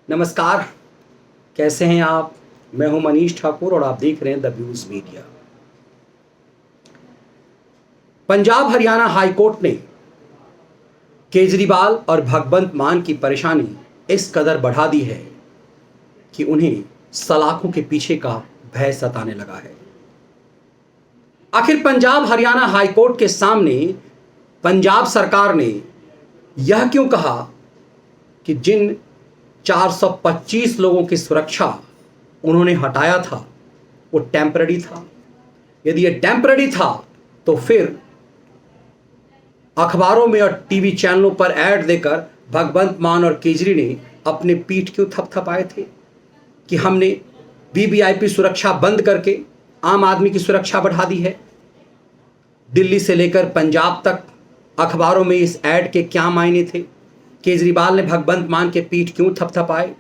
नमस्कार। कैसे हैं आप? मैं हूं मनीष ठाकुर और आप देख रहे हैं the views media. Punjab Haryana high court ने केजरीवाल और भगवंत मान की परेशानी इस कदर बढ़ा दी है कि उन्हें सलाखों के पीछे का भय सताने लगा है। आखिर पंजाब हरियाणा हाई कोर्ट के सामने पंजाब सरकार ने यह क्यों कहा कि जिन 425 लोगों की सुरक्षा उन्होंने हटाया था वो टेम्पररी था। यदि ये टेम्पररी था तो फिर अखबारों में और टीवी चैनलों पर ऐड देकर भगवंत मान और केजरी ने अपने पीठ क्यों थपथपाए थे कि हमने वीवीआईपी सुरक्षा बंद करके आम आदमी की सुरक्षा बढ़ा दी है। दिल्ली से लेकर पंजाब तक अखबारों में इस ऐड के क्या मायने थे? केजरीवाल ने भगवंत मान के पीठ क्यों थपथपाए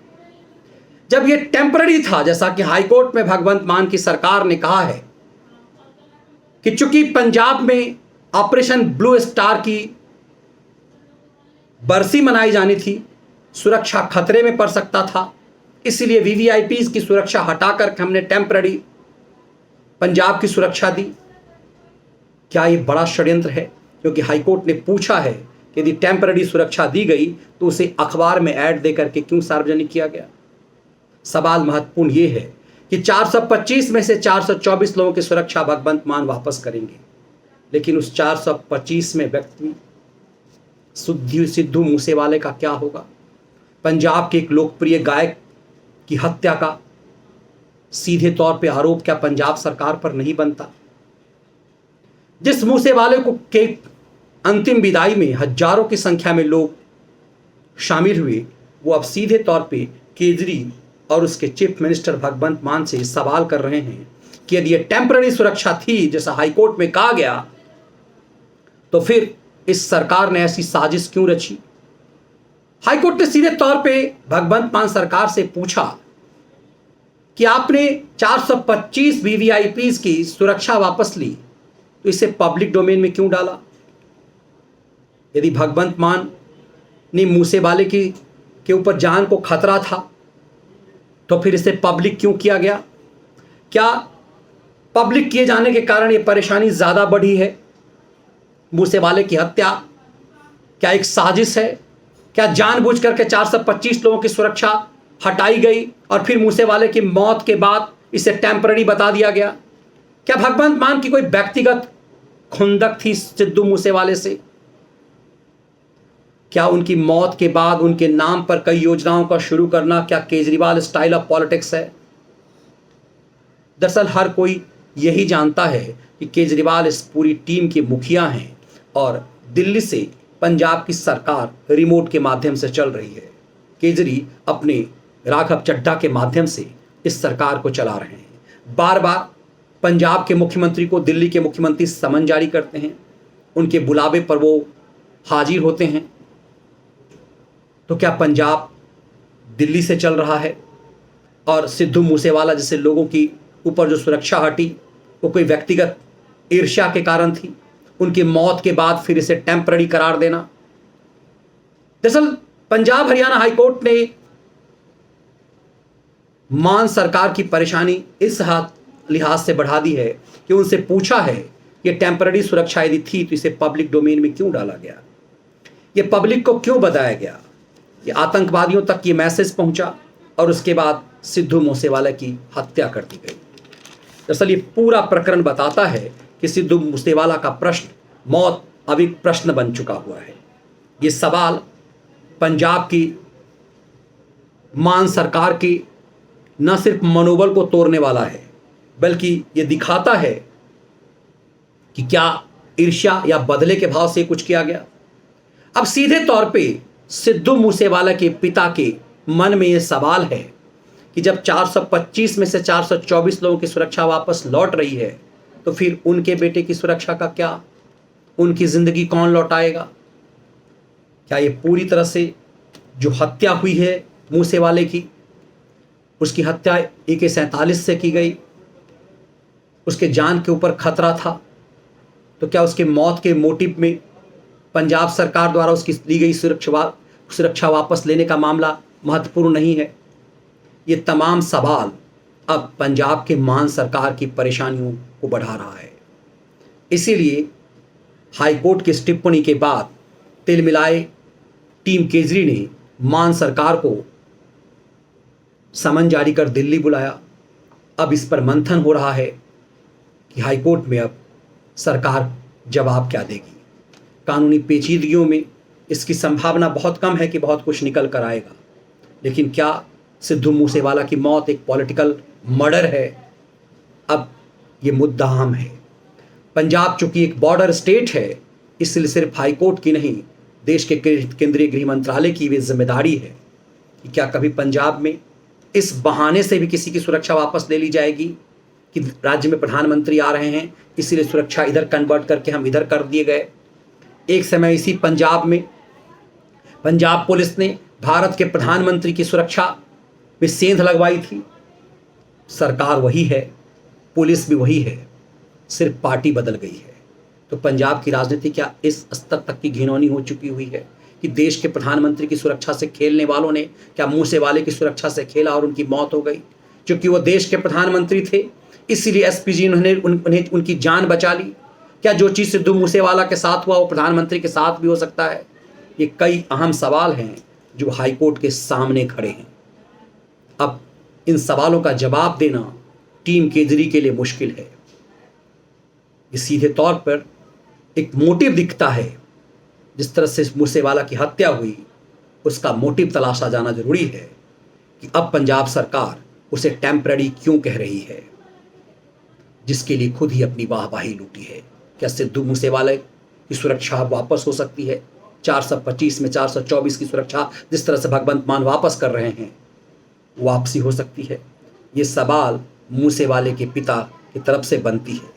जब यह टेम्पररी था, जैसा कि हाईकोर्ट में भगवंत मान की सरकार ने कहा है कि चूंकि पंजाब में ऑपरेशन ब्लू स्टार की बरसी मनाई जानी थी, सुरक्षा खतरे में पड़ सकता था, इसलिए वीवीआईपी की सुरक्षा हटाकर हमने टेम्पररी पंजाब की सुरक्षा दी। क्या यह बड़ा षड्यंत्र है? क्योंकि हाईकोर्ट ने पूछा है कि यदि टेम्पररी सुरक्षा दी गई तो उसे अखबार में ऐड देकर के क्यों सार्वजनिक किया गया। सवाल महत्वपूर्ण यह है कि 425 में से 424 लोगों की सुरक्षा भगवंत मान वापस करेंगे, लेकिन उस 425 में व्यक्ति सिद्धू मूसेवाले का क्या होगा? पंजाब के एक लोकप्रिय गायक की हत्या का सीधे तौर पे आरोप क्या पंजाब सरकार पर नहीं बनता? जिस मूसेवाले को के अंतिम विदाई में हजारों की संख्या में लोग शामिल हुए, वो अब सीधे तौर पे केजरी और उसके चीफ मिनिस्टर भगवंत मान से सवाल कर रहे हैं कि यदि ये टेम्पररी सुरक्षा थी जैसा हाईकोर्ट में कहा गया, तो फिर इस सरकार ने ऐसी साजिश क्यों रची? हाईकोर्ट ने सीधे तौर पे भगवंत मान सरकार से पूछा कि आपने 425 वीवीआईपीज की सुरक्षा वापस ली, तो इसे पब्लिक डोमेन में क्यों डाला? यदि भगवंत मान ने मूसेवाले के ऊपर जान को खतरा था तो फिर इसे पब्लिक क्यों किया गया? क्या पब्लिक किए जाने के कारण ये परेशानी ज़्यादा बढ़ी है? मूसेवाले की हत्या क्या एक साजिश है? क्या जानबूझ करके 425 लोगों की सुरक्षा हटाई गई और फिर मूसेवाले की मौत के बाद इसे टेम्पररी बता दिया गया? क्या भगवंत मान की कोई व्यक्तिगत खुंदक थी सिद्धू मूसेवाले से? क्या उनकी मौत के बाद उनके नाम पर कई योजनाओं का शुरू करना क्या केजरीवाल स्टाइल ऑफ पॉलिटिक्स है? दरअसल हर कोई यही जानता है कि केजरीवाल इस पूरी टीम के मुखिया हैं और दिल्ली से पंजाब की सरकार रिमोट के माध्यम से चल रही है। केजरी अपने राघव चड्ढा के माध्यम से इस सरकार को चला रहे हैं। बार बार पंजाब के मुख्यमंत्री को दिल्ली के मुख्यमंत्री समन जारी करते हैं, उनके बुलावे पर वो हाजिर होते हैं। तो क्या पंजाब दिल्ली से चल रहा है और सिद्धू मूसेवाला जैसे लोगों की ऊपर जो सुरक्षा हटी वो कोई व्यक्तिगत ईर्ष्या के कारण थी? उनकी मौत के बाद फिर इसे टेम्पररी करार देना? दरअसल पंजाब हरियाणा हाईकोर्ट ने मान सरकार की परेशानी इस लिहाज से बढ़ा दी है कि उनसे पूछा है कि टेम्पररी सुरक्षा यदि थी तो इसे पब्लिक डोमेन में क्यों डाला गया? ये पब्लिक को क्यों बताया गया? ये आतंकवादियों तक ये मैसेज पहुंचा और उसके बाद सिद्धू मूसेवाला की हत्या कर दी गई। दरअसल ये पूरा प्रकरण बताता है कि सिद्धू मूसेवाला का प्रश्न मौत अब एक प्रश्न बन चुका हुआ है। ये सवाल पंजाब की मान सरकार की न सिर्फ मनोबल को तोड़ने वाला है, बल्कि ये दिखाता है कि क्या ईर्ष्या या बदले के भाव से कुछ किया गया। अब सीधे तौर पे सिद्धू मूसेवाला के पिता के मन में ये सवाल है कि जब 425 में से 424 लोगों की सुरक्षा वापस लौट रही है तो फिर उनके बेटे की सुरक्षा का क्या? उनकी जिंदगी कौन लौटाएगा? क्या ये पूरी तरह से जो हत्या हुई है मूसेवाले की, उसकी हत्या AK-47 से की गई, उसके जान के ऊपर खतरा था, तो क्या उसके मौत के मोटिव में पंजाब सरकार द्वारा उसकी ली गई सुरक्षा वापस लेने का मामला महत्वपूर्ण नहीं है। ये तमाम सवाल अब पंजाब के मान सरकार की परेशानियों को बढ़ा रहा है। इसीलिए हाईकोर्ट की इस टिप्पणी के बाद तिलमिलाए टीम केजरी ने मान सरकार को समन जारी कर दिल्ली बुलाया। अब इस पर मंथन हो रहा है कि हाईकोर्ट में अब सरकार जवाब क्या देगी। कानूनी पेचीदगियों में इसकी संभावना बहुत कम है कि बहुत कुछ निकल कर आएगा, लेकिन क्या सिद्धू मूसेवाला की मौत एक पॉलिटिकल मर्डर है? अब ये मुद्दा अहम है। पंजाब चूंकि एक बॉर्डर स्टेट है, इसलिए सिर्फ हाईकोर्ट की नहीं, देश के केंद्रीय गृह मंत्रालय की भी जिम्मेदारी है कि क्या कभी पंजाब में इस बहाने से भी किसी की सुरक्षा वापस ले ली जाएगी कि राज्य में प्रधानमंत्री आ रहे हैं, इसीलिए सुरक्षा इधर कन्वर्ट करके हम इधर कर दिए गए। एक समय इसी पंजाब में पंजाब पुलिस ने भारत के प्रधानमंत्री की सुरक्षा में सेंध लगवाई थी। सरकार वही है, पुलिस भी वही है, सिर्फ पार्टी बदल गई है। तो पंजाब की राजनीति क्या इस स्तर तक की घिनौनी हो चुकी हुई है कि देश के प्रधानमंत्री की सुरक्षा से खेलने वालों ने क्या मूसेवाले की सुरक्षा से खेला और उनकी मौत हो गई? क्योंकि वो देश के प्रधानमंत्री थे, इसीलिए एसपीजी उन्हें उनकी जान बचा ली। क्या जो चीज़ सिद्धू मूसेवाला के साथ हुआ वो प्रधानमंत्री के साथ भी हो सकता है? ये कई अहम सवाल हैं जो हाईकोर्ट के सामने खड़े हैं। अब इन सवालों का जवाब देना टीम केजरी के लिए मुश्किल है। ये सीधे तौर पर एक मोटिव दिखता है। जिस तरह से मूसेवाला की हत्या हुई, उसका मोटिव तलाशा जाना जरूरी है कि अब पंजाब सरकार उसे टेम्पररी क्यों कह रही है, जिसके लिए खुद ही अपनी वाहवाही लूटी है। क्या सिद्धू मूसेवाला की सुरक्षा वापस हो सकती है? 425 में 424 की सुरक्षा जिस तरह से भगवंत मान वापस कर रहे हैं, वापसी हो सकती है? ये सवाल मूसेवाले के पिता की तरफ से बनती है।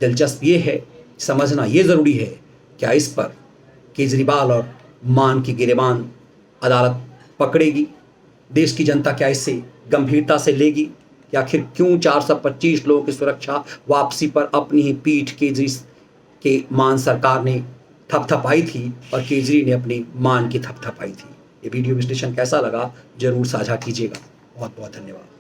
दिलचस्प ये है, समझना ये ज़रूरी है क्या इस पर केजरीवाल और मान की गिरेबान अदालत पकड़ेगी? देश की जनता क्या इसे गंभीरता से लेगी? कि आखिर क्यों 425 लोगों की सुरक्षा वापसी पर अपनी ही पीठ केजरी के मान सरकार ने थपथपाई थी और केजरी ने अपनी मान की थपथपाई थी। ये वीडियो विश्लेषण कैसा लगा जरूर साझा कीजिएगा। बहुत बहुत धन्यवाद।